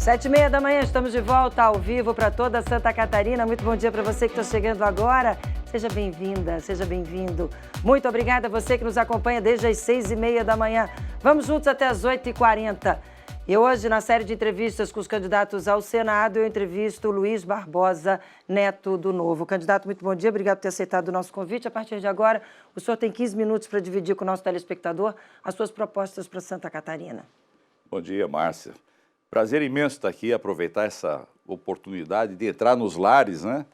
7h30 da manhã, estamos de volta ao vivo para toda Santa Catarina. Muito bom dia para você que está chegando agora. Seja bem-vinda, seja bem-vindo. Muito obrigada a você que nos acompanha desde as 6h30 da manhã. Vamos juntos até as 8h40. E hoje, na série de entrevistas com os candidatos ao Senado, eu entrevisto o Luiz Barbosa Neto do Novo. Candidato, muito bom dia, obrigado por ter aceitado o nosso convite. A partir de agora, o senhor tem 15 minutos para dividir com o nosso telespectador as suas propostas para Santa Catarina. Bom dia, Márcia. Prazer imenso estar aqui, aproveitar essa oportunidade de entrar nos lares, né,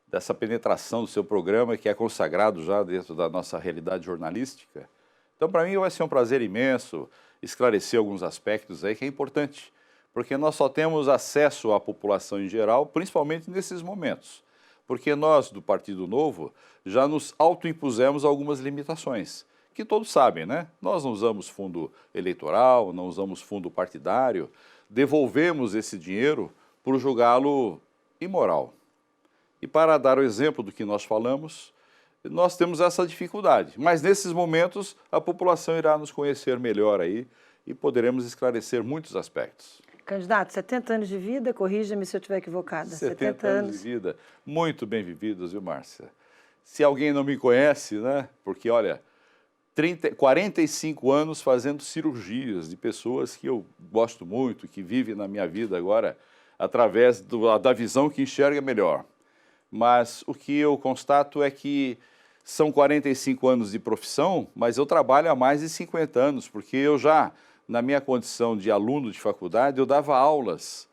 dessa penetração do seu programa, que é consagrado já dentro da nossa realidade jornalística. Então, para mim, vai ser um prazer imenso esclarecer alguns aspectos aí que é importante, porque nós só temos acesso à população em geral, principalmente nesses momentos, porque nós, do Partido Novo, já nos autoimpusemos algumas limitações, que todos sabem, né? Nós não usamos fundo eleitoral, não usamos fundo partidário, devolvemos esse dinheiro por julgá-lo imoral. E para dar o exemplo do que nós falamos, nós temos essa dificuldade, mas nesses momentos a população irá nos conhecer melhor aí e poderemos esclarecer muitos aspectos. Candidato, 70 anos de vida, corrija-me se eu estiver equivocada. 70 anos de vida, muito bem vividos, viu, Márcia? Se alguém não me conhece, né, porque olha, 45 anos fazendo cirurgias de pessoas que eu gosto muito, que vivem na minha vida agora através da visão que enxerga melhor. Mas o que eu constato é que são 45 anos de profissão, mas eu trabalho há mais de 50 anos, porque eu já, na minha condição de aluno de faculdade, eu dava aulas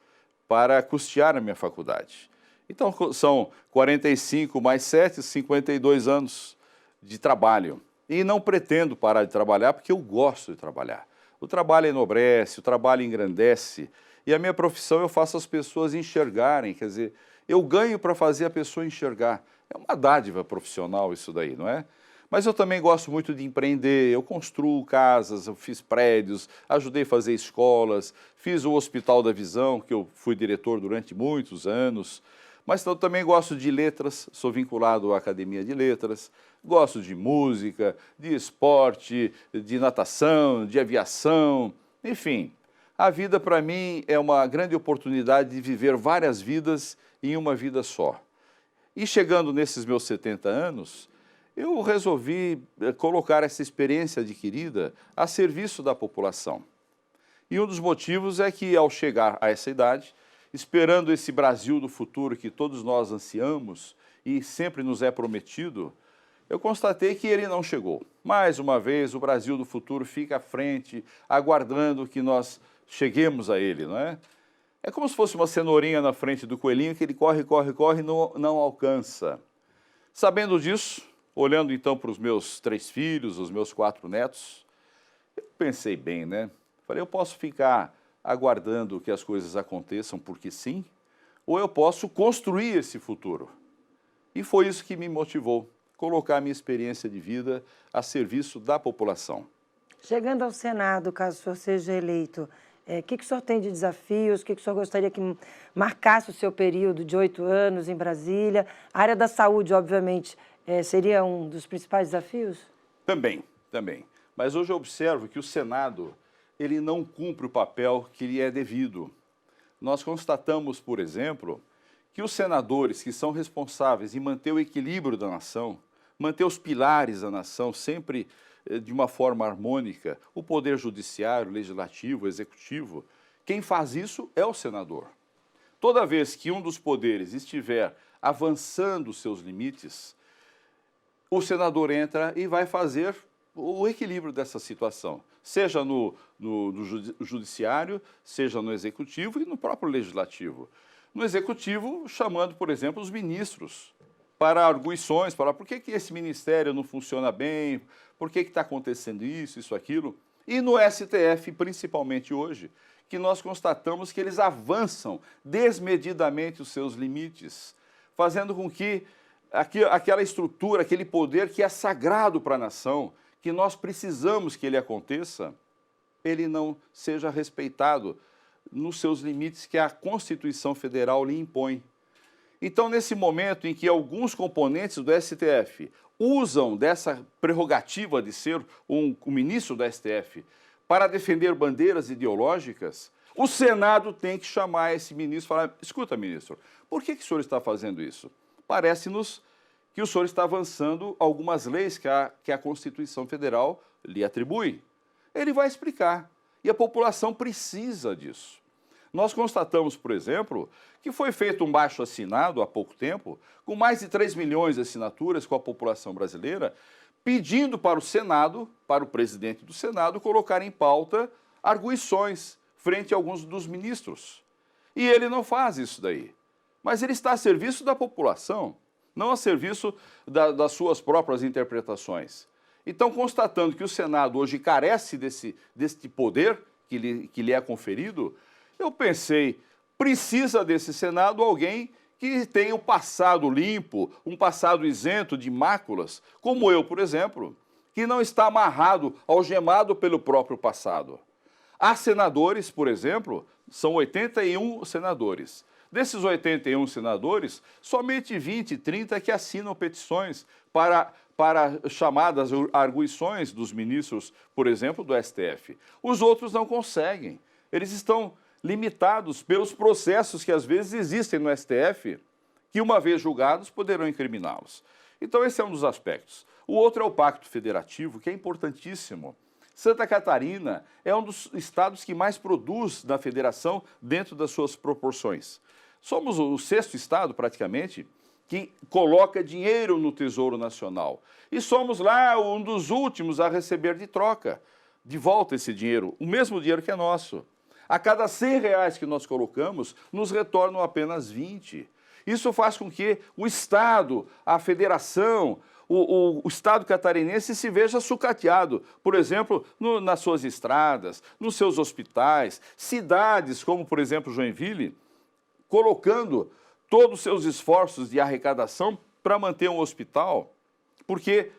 para custear a minha faculdade. Então, são 45 mais 7, 52 anos de trabalho. E não pretendo parar de trabalhar, porque eu gosto de trabalhar. O trabalho enobrece, o trabalho engrandece, e a minha profissão eu faço as pessoas enxergarem, quer dizer, eu ganho para fazer a pessoa enxergar. É uma dádiva profissional isso daí, não é? Mas eu também gosto muito de empreender, eu construo casas, eu fiz prédios, ajudei a fazer escolas, fiz o Hospital da Visão, que eu fui diretor durante muitos anos, mas eu também gosto de letras, sou vinculado à Academia de Letras, gosto de música, de esporte, de natação, de aviação, enfim. A vida para mim é uma grande oportunidade de viver várias vidas em uma vida só. E chegando nesses meus 70 anos, eu resolvi colocar essa experiência adquirida a serviço da população. E um dos motivos é que, ao chegar a essa idade, esperando esse Brasil do futuro que todos nós ansiamos e sempre nos é prometido, eu constatei que ele não chegou. Mais uma vez, o Brasil do futuro fica à frente, aguardando que nós cheguemos a ele, não é? É como se fosse uma cenourinha na frente do coelhinho que ele corre, corre, corre e não alcança. Sabendo disso, olhando então para os meus 3 filhos, os meus 4 netos, eu pensei bem, né? Falei, eu posso ficar aguardando que as coisas aconteçam porque sim, ou eu posso construir esse futuro. E foi isso que me motivou, colocar a minha experiência de vida a serviço da população. Chegando ao Senado, caso o senhor seja eleito, o que o senhor tem de desafios? O que o senhor gostaria que marcasse o seu período de 8 anos em Brasília? A área da saúde, obviamente, seria um dos principais desafios? Também. Mas hoje eu observo que o Senado, ele não cumpre o papel que lhe é devido. Nós constatamos, por exemplo, que os senadores que são responsáveis em manter o equilíbrio da nação, manter os pilares da nação sempre de uma forma harmônica, o poder judiciário, legislativo, executivo, quem faz isso é o senador. Toda vez que um dos poderes estiver avançando os seus limites, o senador entra e vai fazer o equilíbrio dessa situação, seja no judiciário, seja no executivo e no próprio legislativo. No executivo, chamando, por exemplo, os ministros para arguições, para por que esse ministério não funciona bem, por que está acontecendo isso, aquilo. E no STF, principalmente hoje, que nós constatamos que eles avançam desmedidamente os seus limites, fazendo com que aquela estrutura, aquele poder que é sagrado para a nação, que nós precisamos que ele aconteça, ele não seja respeitado nos seus limites que a Constituição Federal lhe impõe. Então, nesse momento em que alguns componentes do STF usam dessa prerrogativa de ser um ministro do STF para defender bandeiras ideológicas, O Senado tem que chamar esse ministro e falar, escuta, ministro, por que o senhor está fazendo isso? Parece-nos que o senhor está avançando algumas leis que a Constituição Federal lhe atribui. Ele vai explicar. E a população precisa disso. Nós constatamos, por exemplo, que foi feito um baixo-assinado há pouco tempo, com mais de 3 milhões de assinaturas com a população brasileira, pedindo para o Senado, para o presidente do Senado, colocar em pauta arguições frente a alguns dos ministros. E ele não faz isso daí. Mas ele está a serviço da população, não a serviço das suas próprias interpretações. Então, constatando que o Senado hoje carece desse poder que lhe é conferido, eu pensei, precisa desse Senado alguém que tenha o passado limpo, um passado isento de máculas, como eu, por exemplo, que não está amarrado, algemado pelo próprio passado. Há senadores, por exemplo, são 81 senadores. Desses 81 senadores, somente 20, 30 que assinam petições para chamadas arguições dos ministros, por exemplo, do STF. Os outros não conseguem. Eles estão limitados pelos processos que às vezes existem no STF, que uma vez julgados poderão incriminá-los. Então esse é um dos aspectos. O outro é o Pacto Federativo, que é importantíssimo. Santa Catarina é um dos estados que mais produz na federação dentro das suas proporções. Somos o 6º estado, praticamente, que coloca dinheiro no Tesouro Nacional. E somos lá um dos últimos a receber de troca, de volta esse dinheiro, o mesmo dinheiro que é nosso. A cada R$100 que nós colocamos, nos retornam apenas 20. Isso faz com que o Estado, a federação, o Estado catarinense se veja sucateado, por exemplo, nas suas estradas, nos seus hospitais, cidades como, por exemplo, Joinville, colocando todos os seus esforços de arrecadação para manter um hospital. Por quê?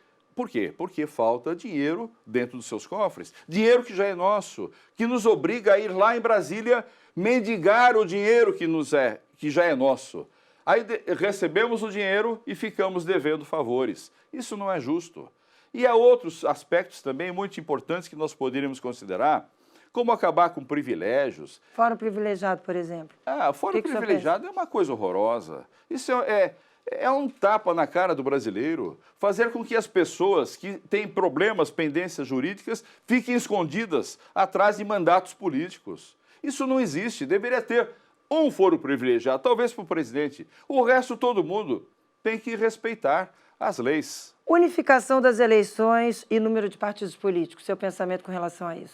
Porque falta dinheiro dentro dos seus cofres. Dinheiro que já é nosso, que nos obriga a ir lá em Brasília mendigar o dinheiro que já é nosso. Aí recebemos o dinheiro e ficamos devendo favores. Isso não é justo. E há outros aspectos também muito importantes que nós poderíamos considerar, como acabar com privilégios. Fórum privilegiado, por exemplo. Fórum privilegiado é uma coisa horrorosa. Isso é um tapa na cara do brasileiro. Fazer com que as pessoas que têm problemas, pendências jurídicas, fiquem escondidas atrás de mandatos políticos. Isso não existe. Deveria ter um foro privilegiado, talvez para o presidente. O resto, todo mundo tem que respeitar as leis. Unificação das eleições e número de partidos políticos. Seu pensamento com relação a isso?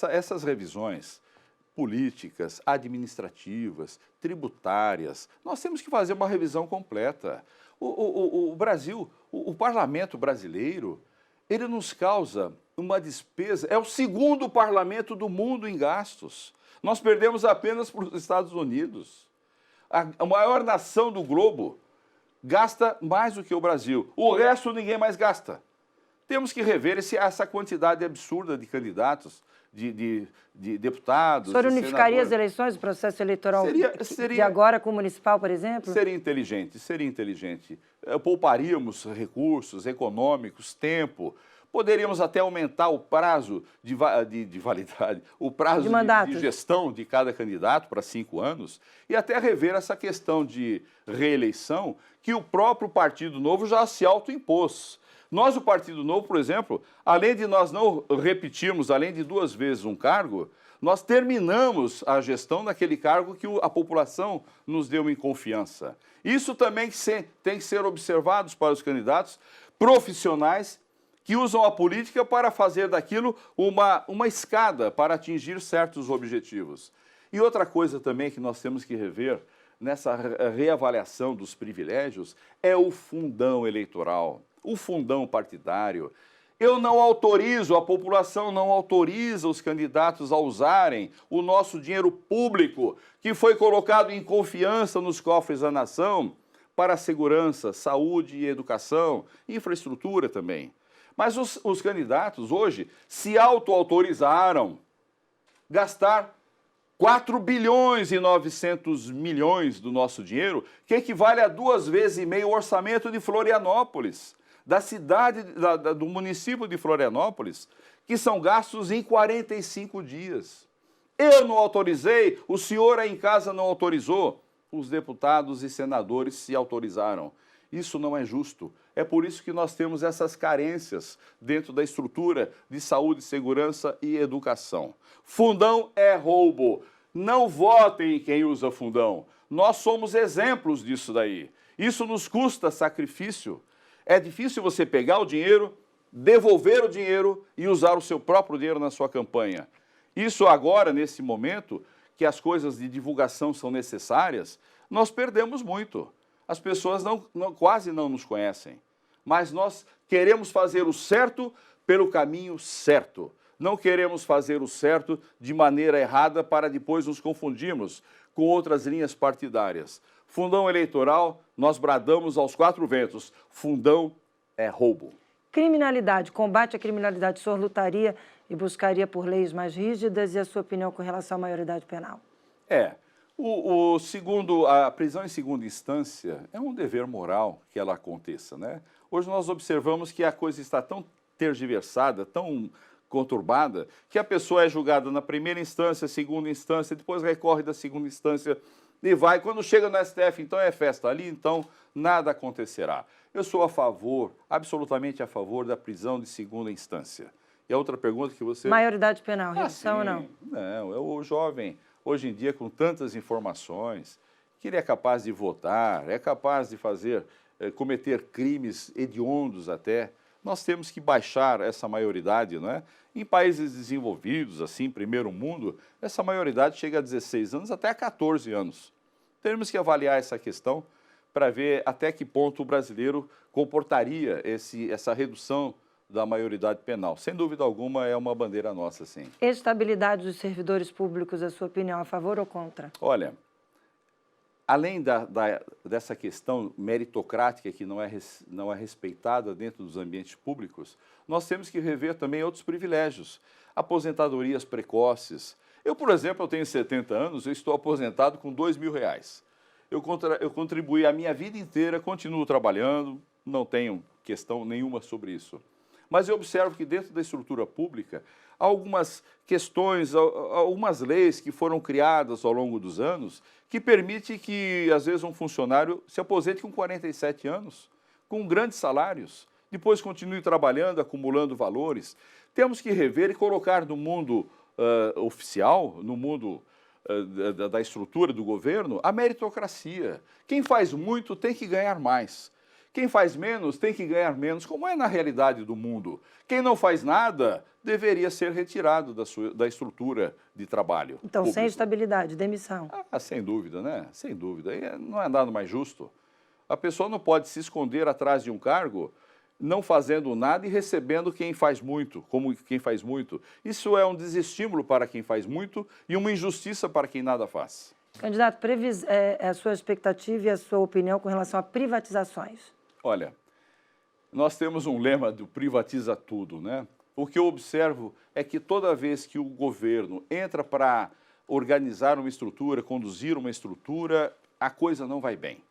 Essas revisões políticas, administrativas, tributárias, nós temos que fazer uma revisão completa. O Brasil, o parlamento brasileiro, ele nos causa uma despesa, é o 2º parlamento do mundo em gastos. Nós perdemos apenas para os Estados Unidos. A maior nação do globo gasta mais do que o Brasil. O resto ninguém mais gasta. Temos que rever essa quantidade absurda de candidatos, de deputados. O senhor unificaria as eleições, o processo eleitoral de agora com o municipal, por exemplo? Seria inteligente, seria inteligente. Pouparíamos recursos econômicos, tempo. Poderíamos até aumentar o prazo de validade, o prazo de gestão de cada candidato para 5 anos e até rever essa questão de reeleição que o próprio Partido Novo já se autoimpôs. Nós, o Partido Novo, por exemplo, além de nós não repetirmos, além de 2 vezes um cargo, nós terminamos a gestão daquele cargo que a população nos deu em confiança. Isso também tem que ser observado para os candidatos profissionais que usam a política para fazer daquilo uma escada para atingir certos objetivos. E outra coisa também que nós temos que rever nessa reavaliação dos privilégios é o fundão eleitoral, o fundão partidário. Eu não autorizo, a população não autoriza os candidatos a usarem o nosso dinheiro público, que foi colocado em confiança nos cofres da nação, para a segurança, saúde e educação, infraestrutura também. Mas os candidatos hoje se auto-autorizaram gastar 4 bilhões e 900 milhões do nosso dinheiro, que equivale a 2,5 vezes o orçamento de Florianópolis, da cidade, do município de Florianópolis, que são gastos em 45 dias. Eu não autorizei, o senhor aí em casa não autorizou. Os deputados e senadores se autorizaram. Isso não é justo. É por isso que nós temos essas carências dentro da estrutura de saúde, segurança e educação. Fundão é roubo. Não votem em quem usa fundão. Nós somos exemplos disso daí. Isso nos custa sacrifício. É difícil você pegar o dinheiro, devolver o dinheiro e usar o seu próprio dinheiro na sua campanha. Isso agora, nesse momento, que as coisas de divulgação são necessárias, nós perdemos muito. As pessoas quase não nos conhecem. Mas nós queremos fazer o certo pelo caminho certo. Não queremos fazer o certo de maneira errada para depois nos confundirmos com outras linhas partidárias. Fundão eleitoral, nós bradamos aos quatro ventos. Fundão é roubo. Criminalidade, combate à criminalidade, o senhor lutaria e buscaria por leis mais rígidas, e a sua opinião com relação à maioridade penal? A prisão em segunda instância é um dever moral que ela aconteça, né? Hoje nós observamos que a coisa está tão tergiversada, tão conturbada, que a pessoa é julgada na primeira instância, segunda instância, depois recorre da segunda instância e vai. Quando chega no STF, então é festa ali, então nada acontecerá. Eu sou a favor, absolutamente a favor da prisão de segunda instância. E a outra pergunta que você... Maioridade penal, redução ou não? Não, é o jovem, hoje em dia, com tantas informações, que ele é capaz de votar, é capaz de cometer crimes hediondos até. Nós temos que baixar essa maioridade, não é? Em países desenvolvidos, assim, primeiro mundo, essa maioridade chega a 16 anos até a 14 anos. Temos que avaliar essa questão para ver até que ponto o brasileiro comportaria essa redução da maioridade penal. Sem dúvida alguma, é uma bandeira nossa, sim. Estabilidade dos servidores públicos, a sua opinião, a favor ou contra? Olha, além dessa questão meritocrática que não é respeitada dentro dos ambientes públicos, nós temos que rever também outros privilégios. Aposentadorias precoces. Eu, por exemplo, eu tenho 70 anos, eu estou aposentado com R$2.000. Eu contribuí a minha vida inteira, continuo trabalhando, não tenho questão nenhuma sobre isso. Mas eu observo que dentro da estrutura pública, há algumas questões, algumas leis que foram criadas ao longo dos anos que permitem que, às vezes, um funcionário se aposente com 47 anos, com grandes salários, depois continue trabalhando, acumulando valores. Temos que rever e colocar no mundo oficial, no mundo da estrutura do governo, a meritocracia. Quem faz muito tem que ganhar mais. Quem faz menos tem que ganhar menos, como é na realidade do mundo. Quem não faz nada deveria ser retirado da estrutura de trabalho. Então, público. Sem estabilidade, demissão. Sem dúvida, né? Sem dúvida. Não é nada mais justo. A pessoa não pode se esconder atrás de um cargo, não fazendo nada e recebendo quem faz muito, como quem faz muito. Isso é um desestímulo para quem faz muito e uma injustiça para quem nada faz. Candidato, a sua expectativa e a sua opinião com relação a privatizações? Olha, nós temos um lema do privatiza tudo, né? O que eu observo é que toda vez que o governo entra para organizar uma estrutura, conduzir uma estrutura, a coisa não vai bem.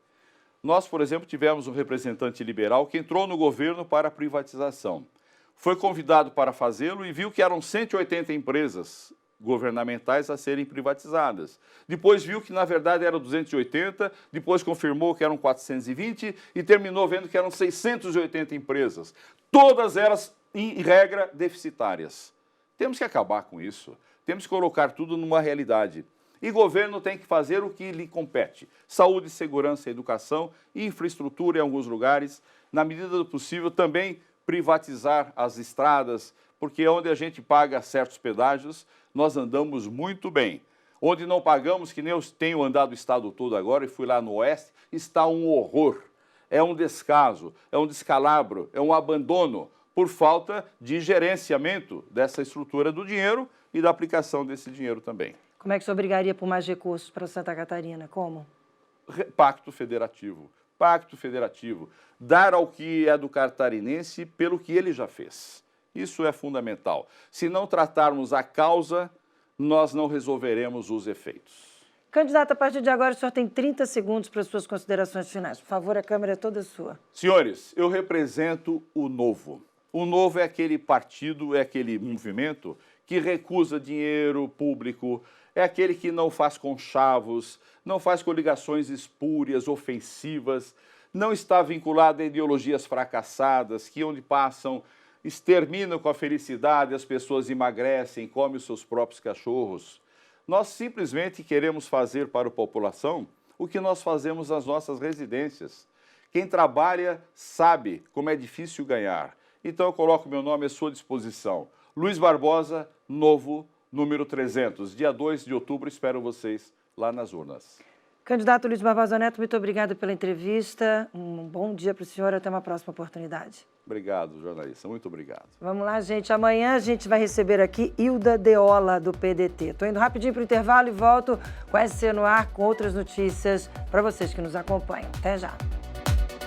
Nós, por exemplo, tivemos um representante liberal que entrou no governo para a privatização. Foi convidado para fazê-lo e viu que eram 180 empresas governamentais a serem privatizadas. Depois viu que, na verdade, eram 280, depois confirmou que eram 420 e terminou vendo que eram 680 empresas. Todas elas, em regra, deficitárias. Temos que acabar com isso. Temos que colocar tudo numa realidade. E governo tem que fazer o que lhe compete. Saúde, segurança, educação, infraestrutura em alguns lugares. Na medida do possível, também privatizar as estradas, porque onde a gente paga certos pedágios, nós andamos muito bem. Onde não pagamos, que nem eu tenho andado o estado todo agora, e fui lá no oeste, está um horror. É um descaso, é um descalabro, é um abandono por falta de gerenciamento dessa estrutura do dinheiro e da aplicação desse dinheiro também. Como é que o senhor brigaria por mais recursos para Santa Catarina? Como? Pacto federativo. Pacto federativo. Dar ao que é do catarinense pelo que ele já fez. Isso é fundamental. Se não tratarmos a causa, nós não resolveremos os efeitos. Candidato, a partir de agora, o senhor tem 30 segundos para as suas considerações finais. Por favor, a câmera é toda sua. Senhores, eu represento o Novo. O Novo é aquele partido, é aquele movimento que recusa dinheiro público, é aquele que não faz conchavos, não faz coligações espúrias, ofensivas, não está vinculado a ideologias fracassadas, que onde passam exterminam com a felicidade, as pessoas emagrecem, comem os seus próprios cachorros. Nós simplesmente queremos fazer para a população o que nós fazemos nas nossas residências. Quem trabalha sabe como é difícil ganhar. Então eu coloco meu nome à sua disposição. Luiz Barbosa, Novo, número 300. Dia 2 de outubro, espero vocês lá nas urnas. Candidato Luiz Barbosa Neto, muito obrigada pela entrevista. Um bom dia para o senhor, até uma próxima oportunidade. Obrigado, jornalista. Muito obrigado. Vamos lá, gente. Amanhã a gente vai receber aqui Hilda Deola, do PDT. Estou indo rapidinho para o intervalo e volto com a SC no ar com outras notícias para vocês que nos acompanham. Até já.